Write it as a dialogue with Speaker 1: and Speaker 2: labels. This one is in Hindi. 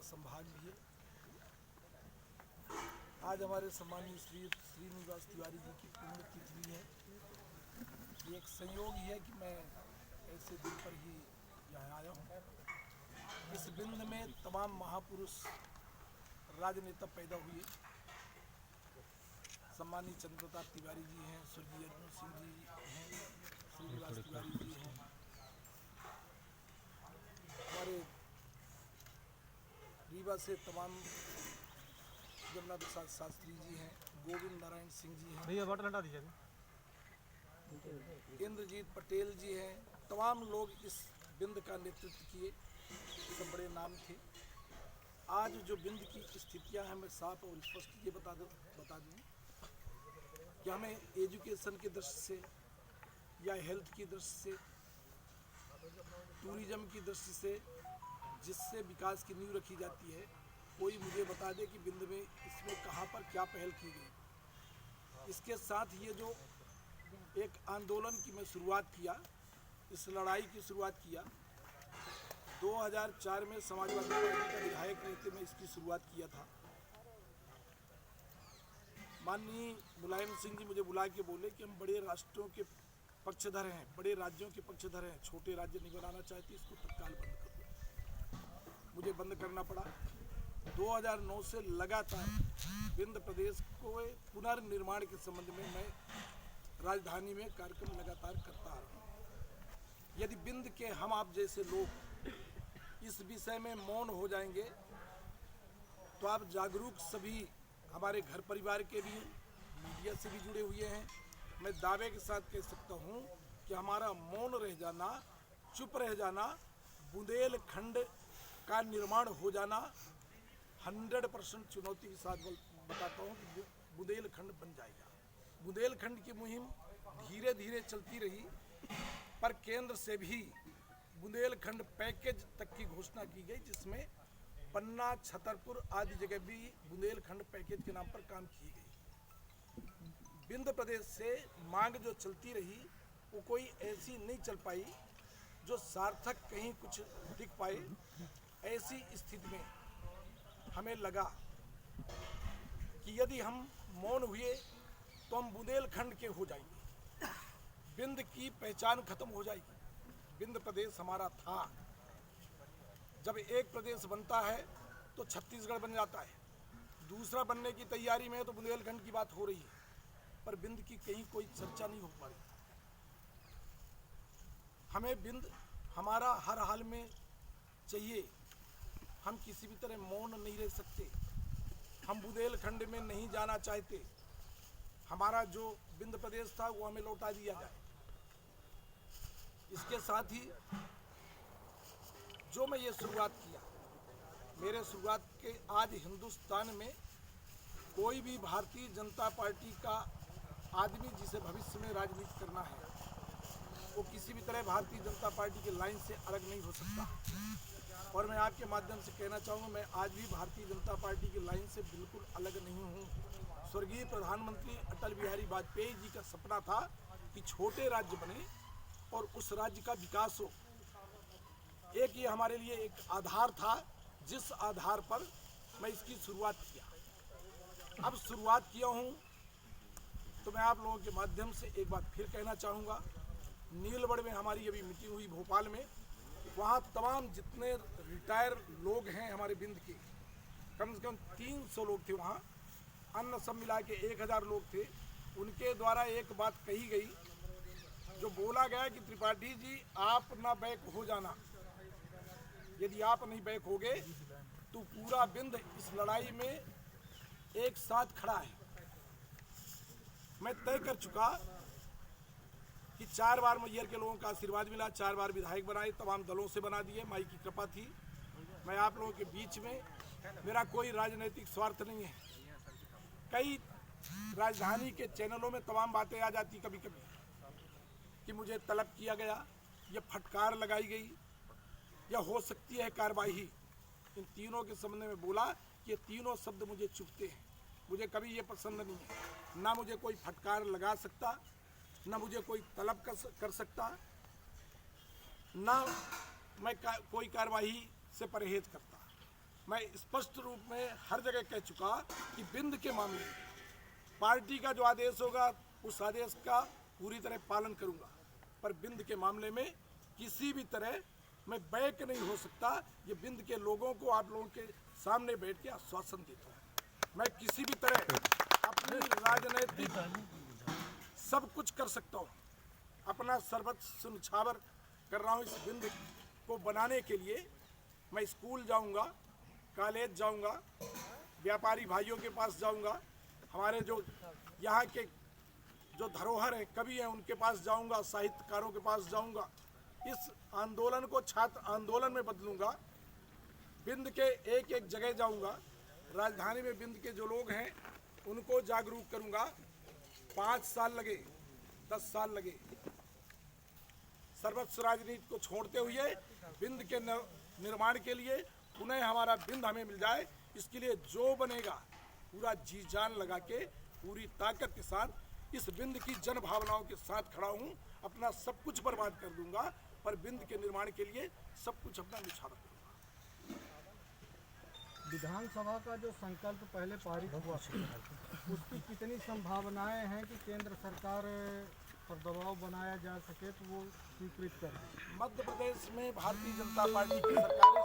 Speaker 1: संभाग लिए। आज हमारे सम्मानीय श्री श्रीनिवास तिवारी जी की पुण्यतिथि है। ये एक संयोग ही है कि मैं ऐसे दिन पर ही यहाँ आया हूँ। इस बिंद में तमाम महापुरुष राजनेता पैदा हुए। सम्मानीय चंद्रप्रताप तिवारी जी हैं, स्वर्गीय अर्जुन सिंह जी हैं, श्रीनिवास तिवारी जी हैं, हमारे रीवा से तमाम जमुना प्रसाद शास्त्री जी हैं, गोविंद नारायण सिंह जी हैं,
Speaker 2: भैया बॉटल हटा दीजिए,
Speaker 1: इंद्रजीत पटेल जी हैं। तमाम लोग इस बिंद का नेतृत्व किए, सब बड़े नाम थे। आज जो बिंद की स्थितियां हैं, मैं साफ और स्पष्ट ये बता दूं कि हमें एजुकेशन की दृष्टि से या हेल्थ की दृष्टि से, टूरिज्म की दृष्टि से, जिससे विकास की नींव रखी जाती है, कोई मुझे बता दे कि बिंद में इसमें कहाँ पर क्या पहल की गई। इसके साथ ये जो एक आंदोलन की मैं शुरुआत किया, इस लड़ाई की शुरुआत किया 2004 में समाजवादी पार्टी का विधायक रहते मैं इसकी शुरुआत किया था। माननीय मुलायम सिंह जी मुझे बुला के बोले कि हम बड़े राष्ट्रों के पक्षधर हैं, बड़े राज्यों के पक्षधर हैं, छोटे राज्य नहीं बनाना चाहते, इसको तत्काल बंद कर दो। मुझे बंद करना पड़ा। 2009 से लगातार बिंद प्रदेश को पुनर्निर्माण के संबंध में मैं राजधानी में कार्यक्रम लगातार करता आ रहा हूँ। यदि बिंद के हम आप जैसे लोग इस विषय में मौन हो जाएंगे तो आप जागरूक सभी हमारे घर परिवार के भी, मीडिया से भी जुड़े हुए हैं, मैं दावे के साथ कह सकता हूँ कि हमारा मौन रह जाना, चुप रह जाना, बुंदेलखंड का निर्माण हो जाना 100% चुनौती के साथ बताता हूँ कि बुंदेलखंड बन जाएगा। बुंदेलखंड की मुहिम धीरे धीरे चलती रही, पर केंद्र से भी बुंदेलखंड पैकेज तक की घोषणा की गई, जिसमें पन्ना, छतरपुर आदि जगह भी बुंदेलखंड पैकेज के नाम पर काम की गई। बिंद प्रदेश से मांग जो चलती रही वो कोई ऐसी नहीं चल पाई जो सार्थक कहीं कुछ दिख पाए। ऐसी स्थिति में हमें लगा कि यदि हम मौन हुए तो हम बुंदेलखंड के हो जाएंगे, बिंद की पहचान खत्म हो जाएगी। बिंद प्रदेश हमारा था, जब एक प्रदेश बनता है तो छत्तीसगढ़ बन जाता है, दूसरा बनने की तैयारी में है तो बुंदेलखंड की बात हो रही है, पर बिंद की कहीं कोई चर्चा नहीं हो पा रही। हमें बिंद हमारा हर हाल में चाहिए, हम किसी भी तरह मौन नहीं रह सकते, हम बुंदेलखंड में नहीं जाना चाहते। हमारा जो बिंद प्रदेश था वो हमें लौटा दिया जाए। इसके साथ ही जो मैं ये शुरुआत किया, मेरे शुरुआत के आज हिंदुस्तान में कोई भी भारतीय जनता पार्टी का आदमी जिसे भविष्य में राजनीति करना है वो किसी भी तरह भारतीय जनता पार्टी के लाइन से अलग नहीं हो सकता। और मैं आपके माध्यम से कहना चाहूँगा, मैं आज भी भारतीय जनता पार्टी की लाइन से बिल्कुल अलग नहीं हूँ। स्वर्गीय प्रधानमंत्री अटल बिहारी वाजपेयी जी का सपना था कि छोटे राज्य बने और उस राज्य का विकास हो। एक ये हमारे लिए एक आधार था, जिस आधार पर मैं इसकी शुरुआत किया। अब शुरुआत किया हूँ तो मैं आप लोगों के माध्यम से एक बात फिर कहना चाहूँगा, नीलगढ़ में हमारी अभी मीटिंग हुई भोपाल में, वहाँ तमाम जितने रिटायर लोग हैं हमारे बिंद के, कम से कम 300 लोग थे वहाँ, अन्य सब मिला के 1000 लोग थे। उनके द्वारा एक बात कही गई, जो बोला गया कि त्रिपाठी जी आप ना बैक हो जाना, यदि आप नहीं बैक होगे तो पूरा बिंद इस लड़ाई में एक साथ खड़ा है। मैं तय कर चुका कि 4 बार मैयर के लोगों का आशीर्वाद मिला, 4 बार विधायक बनाए, तमाम दलों से बना दिए, माई की कृपा थी। मैं आप लोगों के बीच में, मेरा कोई राजनीतिक स्वार्थ नहीं है। कई राजधानी के चैनलों में तमाम बातें आ जाती कभी कभी कि मुझे तलब किया गया, या फटकार लगाई गई, या हो सकती है कार्रवाई। इन तीनों के संबंध में बोला कि ये तीनों शब्द मुझे चुभते हैं, मुझे कभी ये पसंद नहीं है। ना मुझे कोई फटकार लगा सकता, ना मुझे कोई तलब कर सकता, ना मैं कोई कार्रवाई से परहेज करता। मैं स्पष्ट रूप में हर जगह कह चुका कि बिंद के मामले में पार्टी का जो आदेश होगा उस आदेश का पूरी तरह पालन करूंगा, पर बिंद के मामले में किसी भी तरह मैं बैक नहीं हो सकता। ये बिंद के लोगों को आप लोगों के सामने बैठ के आश्वासन देता हूँ। मैं किसी भी तरह अपनी राजनीतिक सब कुछ कर सकता हूँ, अपना सर्वस्व न्यौछावर कर रहा हूँ इस बिंद को बनाने के लिए। मैं स्कूल जाऊँगा, कॉलेज जाऊँगा, व्यापारी भाइयों के पास जाऊँगा, हमारे जो यहाँ के जो धरोहर हैं, कवि हैं, उनके पास जाऊँगा, साहित्यकारों के पास जाऊँगा। इस आंदोलन को छात्र आंदोलन में बदलूँगा। बिंद के एक एक जगह जाऊँगा, राजधानी में बिंद के जो लोग हैं उनको जागरूक करूँगा। 5 साल लगे, 10 साल लगे, सर्वस्व राजनीति को छोड़ते हुए बिंद के निर्माण के लिए पुनः हमारा बिंद हमें मिल जाए, इसके लिए जो बनेगा पूरा जी जान लगा के पूरी ताकत के साथ इस बिंद की जन भावनाओं के साथ खड़ा हूँ। अपना सब कुछ बर्बाद कर दूंगा, पर बिंद के निर्माण के लिए सब कुछ अपना निछावर करूँगा।
Speaker 2: विधानसभा का जो संकल्प पहले पारित हुआ उसकी कितनी संभावनाएं हैं कि केंद्र सरकार पर दबाव बनाया जा सके तो वो स्वीकृत करें?
Speaker 1: मध्य प्रदेश में भारतीय जनता पार्टी की सरकार है,